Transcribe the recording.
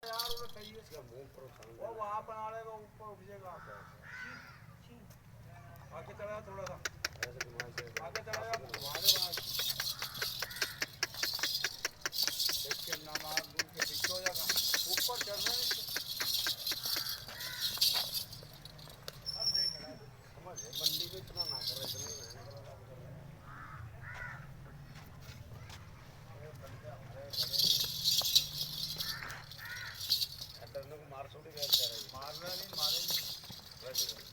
यार वो सही है इसका मुंह पर वो वहां बना लेगा ऊपर उठ जाएगा आगे चला थोड़ा सा आगे चला तुम्हारे वहां देख के ना मार दूर के पीछे हो जाएगा ऊपर चढ़ रहे हैं समझ मंडी में इतना ना करे इतने मार छोड़ी गया मारना नहीं मारे नहीं